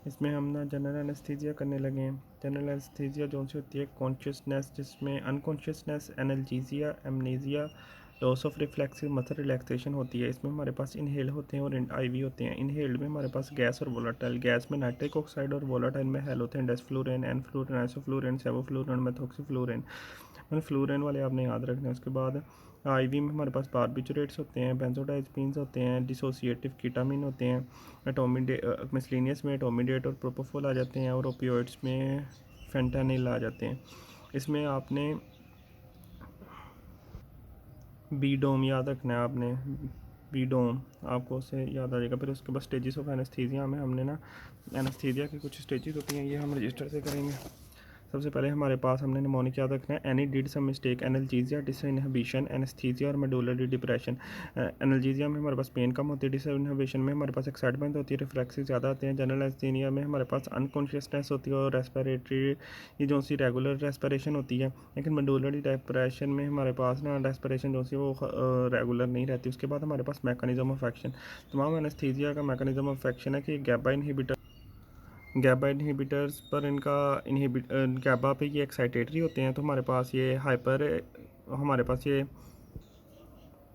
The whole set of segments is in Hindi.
इसमें हम ना जनरल एनेस्थीसिया करने लगे हैं। जनरल एनेस्थीसिया जो सी होती है कॉन्शियसनेस, जिसमें unconsciousness, analgesia, amnesia, loss of reflexive muscle relaxation होती है। इसमें हमारे पास इनहेल होते हैं और आईवी होते हैं। इनहेल्ड में हमारे पास गैस और वोलाटाइल, गैस में नाइट्रिक ऑक्साइड और वोलाटाइल में हेलोथेन, डेसफ्लूरेन, एनफ्लूरेन, आइसोफ्लूरेन, सेवोफ्लूरेन, मेथॉक्सीफ्लूरेन। फ्लूरेन वाले आपने याद रखने हैं। उसके बाद आईवी में हमारे पास बारबिचुरेट्स होते हैं, बेंजोडाइज़पीन्स होते हैं, डिसोसिएटिव कीटामिन होते हैं। मिसलिनियस में एटोमिडेट और प्रोपोफोल आ जाते हैं और ओपियोइड्स में फेंटानिल आ जाते हैं। इसमें आपने बीडोम याद रखना है। आपने बीडोम आपको उससे याद आ जाएगा। फिर उसके बाद स्टेजेस ऑफ एनेस्थीसिया में हमने ना एनेस्थीसिया की कुछ स्टेजेस होती हैं, ये हम रजिस्टर से करेंगे। सबसे पहले हमारे पास हमने निमोनिक याद रखना है। Annie did some mistake, analgesia, disinhibition, anaesthesia और मेडुलरी डिप्रेशन। एनाल्जेसिया में हमारे पास पेन कम होती है, डिसइनहिबिशन में हमारे पास एक्साइटमेंट होती है, रिफ्लेक्सेस ज़्यादा आते हैं। जनरल एनेस्थीसिया में हमारे पास अनकॉन्शियसनेस होती है और रेस्पिरेटरी ये जो सी रेगुलर रेस्पिरेशन होती है। लेकिन मेडुलरी डिप्रेशन में हमारे पास ना रेस्पिरेशन जो सी वो रेगुलर नहीं रहती। उसके बाद हमारे पास मैकेनिज्म ऑफ एक्शन। तमाम एनेस्थीसिया का मैकेनिज्म ऑफ एक्शन है कि गैबा इनहिबिटर्स पर इनका गैबा पे ये एक्साइटेटरी होते हैं, तो हमारे पास ये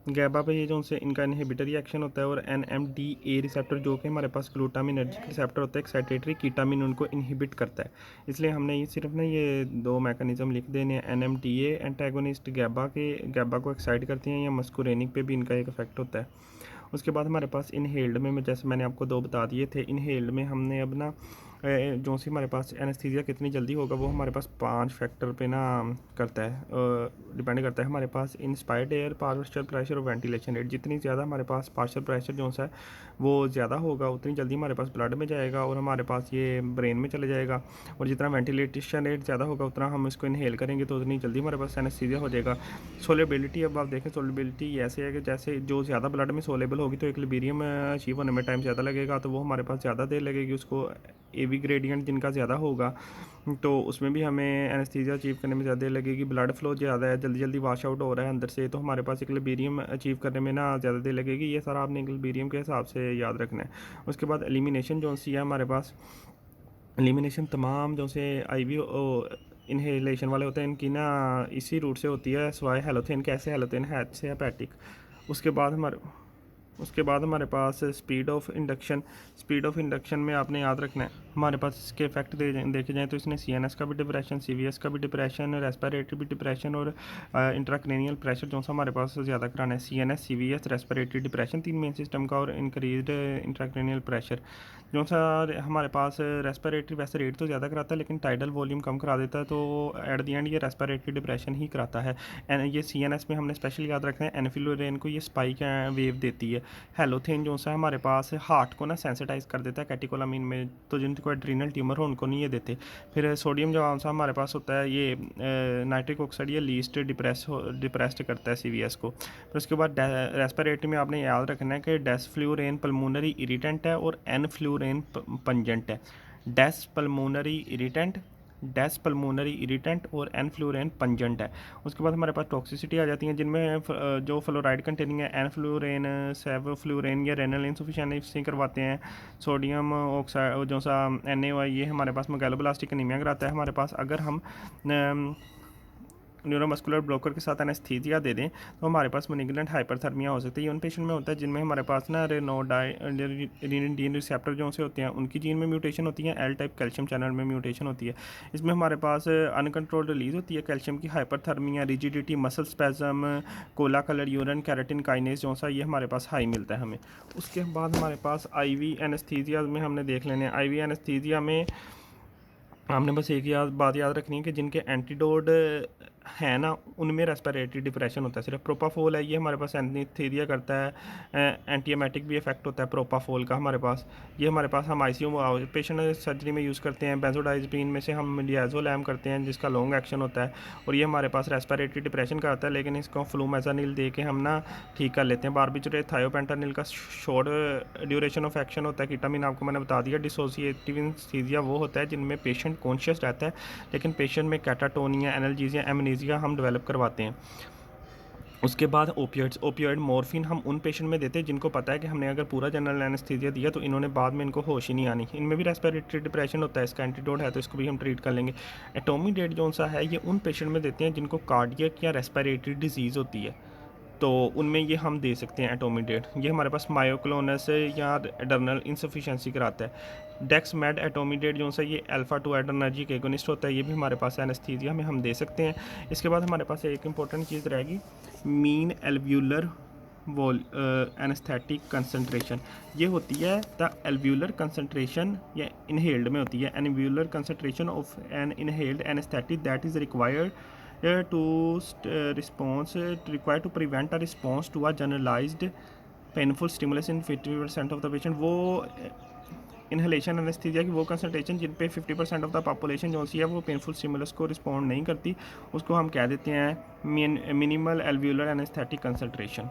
गैबा पे ये जो उनसे इनका इनहिबिटरी एक्शन होता है। और NMDA रिसेप्टर जो कि हमारे पास ग्लूटामिनर्जिक रिसेप्टर होता है, एक्साइटेटरी कीटामिन उनको इनहिबिट करता है। इसलिए हमने ये सिर्फ ना ये दो मैकेनिज्म लिख देने हैं। NMDA एंटागोनिस्ट गैबा को एक्साइट करती हैं, या मस्कुरेनिक पे भी इनका एक इफेक्ट होता है। उसके बाद हमारे पास इनहेल्ड में जैसे मैंने आपको दो बता दिए थे। इनहेल्ड में हमने अब ना जो सी हमारे पास एनेस्थीसिया कितनी जल्दी होगा वो हमारे पास 5 फैक्टर पे ना करता है, डिपेंड करता है। हमारे पास इंस्पायर्ड एयर, पार्शियल प्रेशर और वेंटिलेशन रेट। जितनी ज़्यादा हमारे पास पार्शियल प्रेशर जो सा है वो ज़्यादा होगा, उतनी जल्दी हमारे पास ब्लड में जाएगा और हमारे पास ये ब्रेन में चले जाएगा। और जितना वेंटिलेशन रेट ज़्यादा होगा उतना हम इसको इनहेल करेंगे तो उतनी जल्दी हमारे पास एनेस्थीसिया हो जाएगा। सोलेबिलिटी, अब आप देखें सोलेबिलिटी ऐसे है कि जैसे जो ज़्यादा ब्लड में सोलेबल होगी तो इक्विलिब्रियम अचीव होने में टाइम ज़्यादा लगेगा, तो वो हमारे पास ज़्यादा देर लगेगी। उसको एवी ग्रेडियंट जिनका ज़्यादा होगा तो उसमें भी हमें एनेस्थीसिया अचीव करने में ज़्यादा देर लगेगी। ब्लड फ्लो ज़्यादा है, जल्दी जल्दी वाश आउट हो रहा है अंदर से, तो हमारे पास इक्विलिब्रियम अचीव करने में ना ज़्यादा देर लगेगी। ये सारा आपने इक्विलिब्रियम के हिसाब से याद रखना है। उसके बाद एलिमिनेशन जो सी है हमारे पास, एलिमिनेशन तमाम जो से आईवी इनहेलेशन वाले होते हैं इनकी ना इसी रूट से होती है, स्वाय हेलोथेन के। ऐसे हेलोथेन है से हेपेटिक। उसके बाद हमारे उसके बाद हमारे पास स्पीड ऑफ इंडक्शन में आपने याद रखना है। हमारे पास इसके इफेक्ट देखे जाएँ तो इसने CNS का भी डिप्रेशन, CVS का भी डिप्रेशन, रेस्पिरेटरी भी डिप्रेशन और इंट्राक्रेनियल प्रेशर जो सा हमारे पास ज़्यादा कराना है। CNS, CVS, respiratory depression, 3 main system का, और इंक्रीज्ड इंट्राक्रेनियल प्रेशर जो सा हमारे पास रेस्पिरेटरी वैसे रेट तो ज़्यादा कराता है लेकिन टाइडल वॉल्यूम कम करा देता है, तो एट द एंड ये रेस्पिरेटरी डिप्रेशन ही कराता है। ये CNS में हमने स्पेशल याद रखना है, एनफ्लुरेन को ये स्पाइक वेव देती है। हेलोथेन जो सा हमारे पास हार्ट को ना सेंसिटाइज कर देता है कैटेकोलामीन में, तो जिनको एड्रीनल ट्यूमर हो उनको नहीं ये देते। फिर सोडियम जो सा हमारे पास होता है ये नाइट्रिक ऑक्साइड, ये लीस्ट डिप्रेस्ड करता है CVS को। फिर उसके बाद रेस्पिरेटरी में आपने याद रखना है कि डेसफ्लूरेन पल्मोनरी इरिटेंट है और एनफ्लूरेन पंजेंट है। डेस पल्मोनरी इरिटेंट और एनफ्लूरेन पंजेंट है। उसके बाद हमारे पास टॉक्सिसिटी आ जाती है, जिनमें जो फ्लोराइड कंटेनिंग है एनफ्लूरेन, सेवफ्लूरेन या रेनल इंसफिशिएंसी करवाते हैं। सोडियम ऑक्साइड जो सा NaOH ये हमारे पास मेगालोब्लास्टिक एनीमिया कराता है। हमारे पास अगर हम न्यूरोमस्कुलर ब्लॉकर के साथ एनेस्थीसिया दे दें तो हमारे पास मैलिग्नेंट हाइपरथर्मिया हो सकती है। ये उन पेशेंट में होता है जिनमें हमारे पास ना रेनोडाइन रिसेप्टर जो से होते हैं उनकी जीन में म्यूटेशन होती है, L टाइप कैल्शियम चैनल में म्यूटेशन होती है। इसमें हमारे पास अनकंट्रोल्ड रिलीज होती है कैल्शियम की, hyperthermia, rigidity, muscle spasm, Cola colour urine, keratin kinase जो सा ये हमारे पास हाई मिलता है हमें। उसके बाद हमारे पास IV एनेस्थीसिया में हमने देख लेने हैं। IV एनेस्थीसिया में हमने बस एक बात याद रखनी है कि जिनके एंटीडोड है ना उनमें रेस्पिरेटरी डिप्रेशन होता है। सिर्फ प्रोपाफोल है ये हमारे पास एनेस्थीसिया करता है, एंटीएमेटिक भी इफेक्ट होता है प्रोपाफोल का हमारे पास। ये हमारे पास हम ICU पेशेंट सर्जरी में यूज़ करते हैं। बेंजोडाइज़पीन में से हम डियाजोलैम करते हैं जिसका लॉन्ग एक्शन होता है, और ये हमारे पास रेस्पिरेटरी डिप्रेशन का आता है, लेकिन इसको फ्लूमेज़ानिल दे के हम ना ठीक कर लेते हैं। बारबिचुरेट थायोपेंटानिल का शॉर्ट ड्यूरेशन ऑफ एक्शन होता है। कीटामिन आपको मैंने बता दिया। डिसोसिएटिव एनेस्थीसिया वो होता है जिनमें पेशेंट कॉन्शियस रहता है लेकिन पेशेंट में कैटाटोनिया, एनाल्जेसिया, एमनेसिया हम डेवलप करवाते हैं। उसके बाद ओपियोइड मॉर्फिन हम उन पेशेंट में देते हैं जिनको पता है कि हमने अगर पूरा जनरल एनेस्थीसिया दिया तो इन्होंने बाद में इनको होश ही नहीं आनी। इनमें भी रेस्पिरेटरी डिप्रेशन होता है, इसका एंटीडोट है तो इसको भी हम ट्रीट कर लेंगे। एटोमीडेट जो सा है ये उन पेशेंट में देते हैं जिनको कार्डियक या रेस्पिरेटरी डिजीज़ होती है, तो उनमें ये हम दे सकते हैं एटोमीडेट। ये हमारे पास मायोक्लोनस या एडर्नल इंसफिशेंसी कराता है। डेक्स मेड एटोमीडेट जो सा ये अल्फा 2 एडर्नर्जिक एगोनिस्ट होता है, ये भी हमारे पास एनेस्थीसिया में हम दे सकते हैं। इसके बाद हमारे पास एक इंपॉर्टेंट चीज़ रहेगी, मीन एल्व्यूलर एनेस्थेटिक कंसंट्रेशन। ये होती है द एल्व्यूलर कंसंट्रेशन, ये इनहेल्ड में होती है। Alveolar concentration of an inhaled anaesthetic that is required to response required to prevent a response to a generalized painful stimulus in 50% of the patient। वो इन्हेलेशन एनेस्थीसिया की वो कंसंट्रेशन जिन पे 50% ऑफ द पॉपुलेशन जो सी है वो पेनफुल स्टिमुलस को रिस्पॉन्ड नहीं करती, उसको हम कह देते हैं मिनिमल एल्व्यूलर एनेस्थेटिक कंसंट्रेशन।